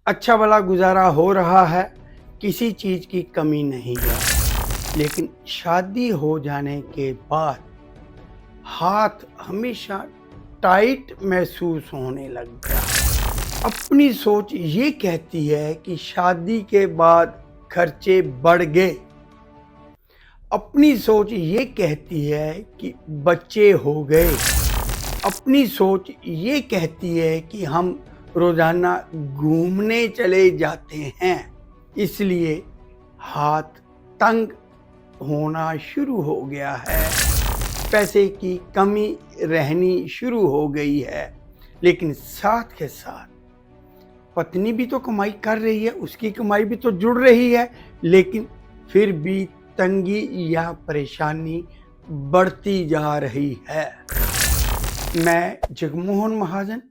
अच्छा भला गुजारा हो रहा है, किसी चीज़ की कमी नहीं है। लेकिन शादी हो जाने के बाद हाथ हमेशा टाइट महसूस होने लग गया। अपनी सोच ये कहती है कि शादी के बाद खर्चे बढ़ गए। अपनी सोच ये कहती है कि बच्चे हो गए। अपनी सोच ये कहती है कि हम रोजाना घूमने चले जाते हैं, इसलिए हाथ तंग होना शुरू हो गया है। पैसे की कमी रहनी शुरू हो गई है। लेकिन साथ के साथ पत्नी भी तो कमाई कर रही है, उसकी कमाई भी तो जुड़ रही है, लेकिन फिर भी तंगी या परेशानी बढ़ती जा रही है। मैं जगमोहन महाजन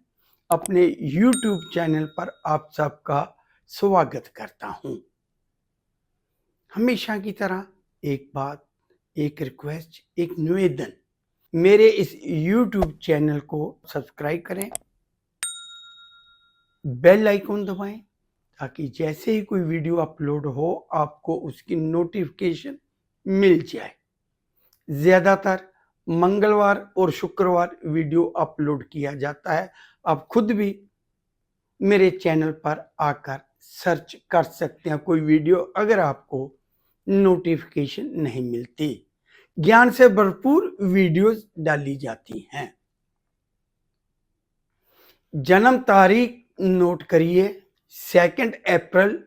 अपने YouTube चैनल पर आप सबका स्वागत करता हूं। हमेशा की तरह एक बात, एक रिक्वेस्ट, एक निवेदन, मेरे इस YouTube चैनल को सब्सक्राइब करें, बेल आइकन दबाएं, ताकि जैसे ही कोई वीडियो अपलोड हो आपको उसकी नोटिफिकेशन मिल जाए। ज़्यादातर मंगलवार और शुक्रवार वीडियो अपलोड किया जाता है। आप खुद भी मेरे चैनल पर आकर सर्च कर सकते हैं कोई वीडियो अगर आपको नोटिफिकेशन नहीं मिलती। ज्ञान से भरपूर वीडियोस डाली जाती हैं। जन्म तारीख नोट करिए, 2 अप्रैल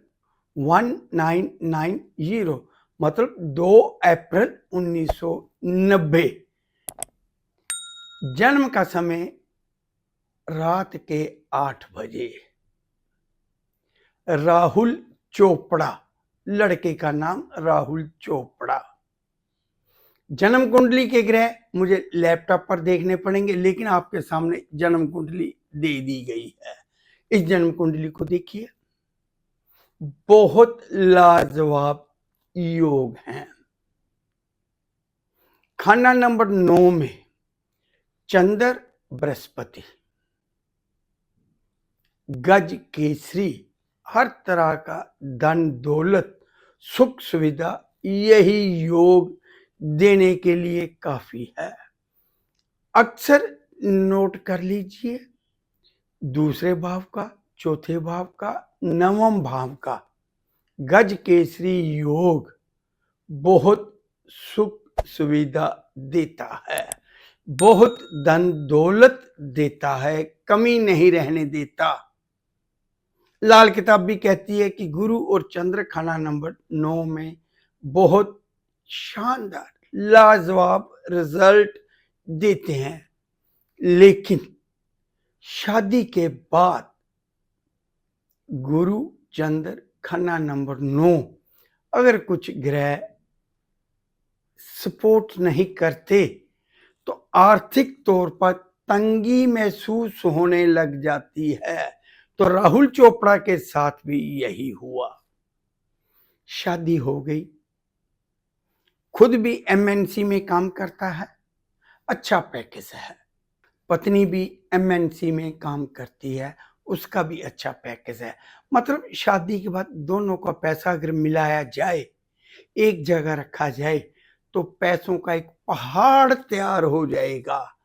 1990, मतलब 2 अप्रैल 1990। जन्म का समय रात के 8 बजे। राहुल चोपड़ा, लड़के का नाम राहुल चोपड़ा। जन्म कुंडली के ग्रह मुझे लैपटॉप पर देखने पड़ेंगे, लेकिन आपके सामने जन्म कुंडली दे दी गई है। इस जन्म कुंडली को देखिए, बहुत लाजवाब योग हैं। खाना नंबर 9 में चंद्र बृहस्पति, गज केसरी, हर तरह का धन दौलत सुख सुविधा, यही योग देने के लिए काफी है। अक्सर नोट कर लीजिए, दूसरे भाव का, चौथे भाव का, नवम भाव का गज केसरी योग बहुत सुख सुविधा देता है, बहुत धन दौलत देता है, कमी नहीं रहने देता। लाल किताब भी कहती है कि गुरु और चंद्र खाना नंबर 9 में बहुत शानदार लाजवाब रिजल्ट देते हैं। लेकिन शादी के बाद गुरु चंद्र खाना नंबर 9 अगर कुछ ग्रह सपोर्ट नहीं करते तो आर्थिक तौर पर तंगी महसूस होने लग जाती है। तो राहुल चोपड़ा के साथ भी यही हुआ। शादी हो गई, खुद भी MNC में काम करता है, अच्छा पैकेज है। पत्नी भी MNC में काम करती है, उसका भी अच्छा पैकेज है। मतलब शादी के बाद दोनों का पैसा अगर मिलाया जाए, एक जगह रखा जाए, तो पैसों का एक पहाड़ तैयार हो जाएगा।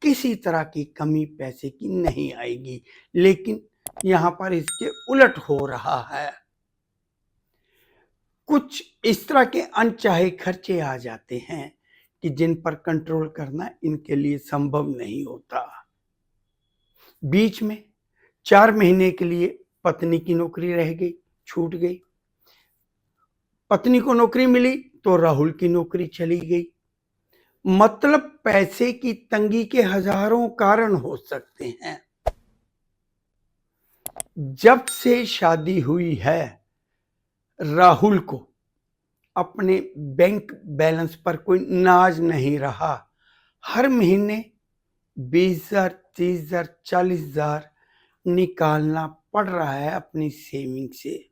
किसी तरह की कमी पैसे की नहीं आएगी। लेकिन यहां पर इसके उलट हो रहा है। कुछ इस तरह के अनचाहे खर्चे आ जाते हैं कि जिन पर कंट्रोल करना इनके लिए संभव नहीं होता। बीच में 4 महीने के लिए पत्नी की नौकरी रह गई, छूट गई। पत्नी को नौकरी मिली तो राहुल की नौकरी चली गई। मतलब पैसे की तंगी के हजारों कारण हो सकते हैं। जब से शादी हुई है, राहुल को अपने बैंक बैलेंस पर कोई नाज नहीं रहा। हर महीने 20,000, 30,000, 40,000 निकालना पड़ रहा है अपनी सेविंग से।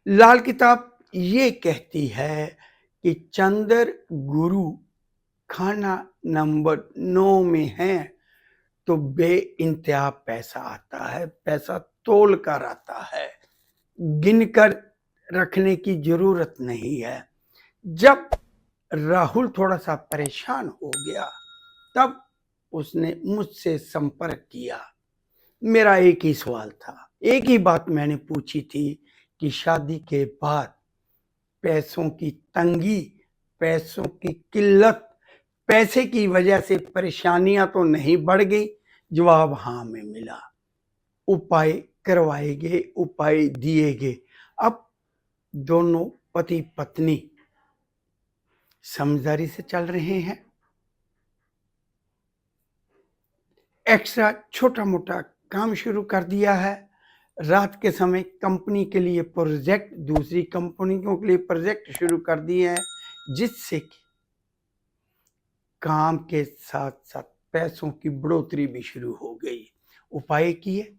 लाल किताब ये कहती है कि चंद्र गुरु खाना नंबर 9 में है, तो बेइंतहा पैसा आता है, पैसा तोल कर आता है, गिनकर रखने की जरूरत नहीं है। जब राहुल थोड़ा सा परेशान हो गया तब उसने मुझसे संपर्क किया। मेरा एक ही सवाल था, एक ही बात मैंने पूछी थी कि शादी के बाद पैसों की तंगी, पैसों की किल्लत, पैसे की वजह से परेशानियां तो नहीं बढ़ गई? जवाब हाँ में मिला। उपाय करवाए गए, उपाय दिए गए। अब दोनों पति पत्नी समझदारी से चल रहे हैं। एक्स्ट्रा छोटा मोटा काम शुरू कर दिया है। रात के समय कंपनी के लिए प्रोजेक्ट, दूसरी कंपनियों के लिए प्रोजेक्ट शुरू कर दिए हैं, जिससे कि काम के साथ साथ पैसों की बढ़ोतरी भी शुरू हो गई। उपाय किए,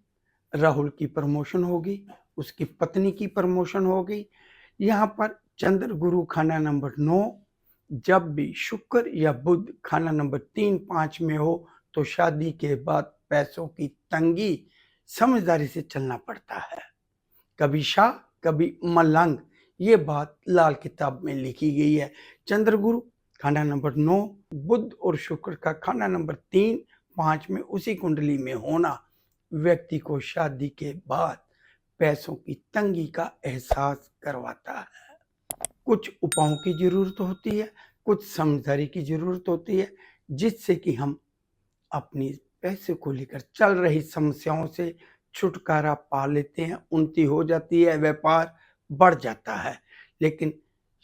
राहुल की प्रमोशन होगी, उसकी पत्नी की प्रमोशन हो गई। यहाँ पर चंद्र गुरु खाना नंबर 9, जब भी शुक्र या बुध खाना नंबर 3, 5 में हो तो शादी के बाद पैसों की तंगी, समझदारी से चलना पड़ता है। कभी शाह कभी मलंग, ये बात लाल किताब में लिखी गई है। चंद्र गुरु खाना नंबर 9, बुध और शुक्र का खाना नंबर 3, 5 में उसी कुंडली में होना व्यक्ति को शादी के बाद पैसों की तंगी का एहसास करवाता है। कुछ उपायों की जरूरत होती है, कुछ समझदारी की जरूरत होती है, जिससे कि हम अपनी पैसे को लेकर चल रही समस्याओं से छुटकारा पा लेते हैं, उन्नति हो जाती है, व्यापार बढ़ जाता है। लेकिन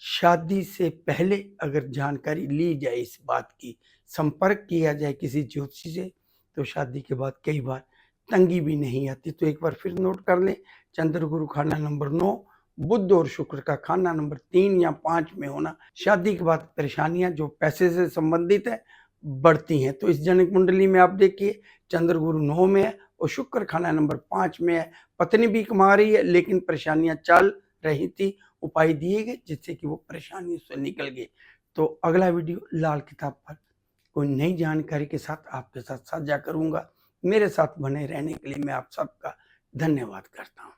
शादी से पहले अगर जानकारी ली जाए इस बात की, संपर्क किया जाए किसी ज्योतिषी से, तो शादी के बाद कई बार तंगी भी नहीं आती। तो एक बार फिर नोट कर लें, चंद्र गुरु खाना नंबर 9, बुध और शुक्र का खाना नंबर 3 या 5 में होना शादी के बाद परेशानियां जो पैसे से संबंधित है बढ़ती हैं। तो इस जन्म कुंडली में आप देखिए चंद्र गुरु 9 में है और शुक्र खाना नंबर 5 में है। पत्नी भी कमा रही है लेकिन परेशानियां चल रही थी, उपाय दिए गए जिससे कि वो परेशानियों से निकल गए। तो अगला वीडियो लाल किताब पर कोई नई जानकारी के साथ आपके साथ साझा करूंगा। मेरे साथ बने रहने के लिए मैं आप सबका धन्यवाद करता हूं।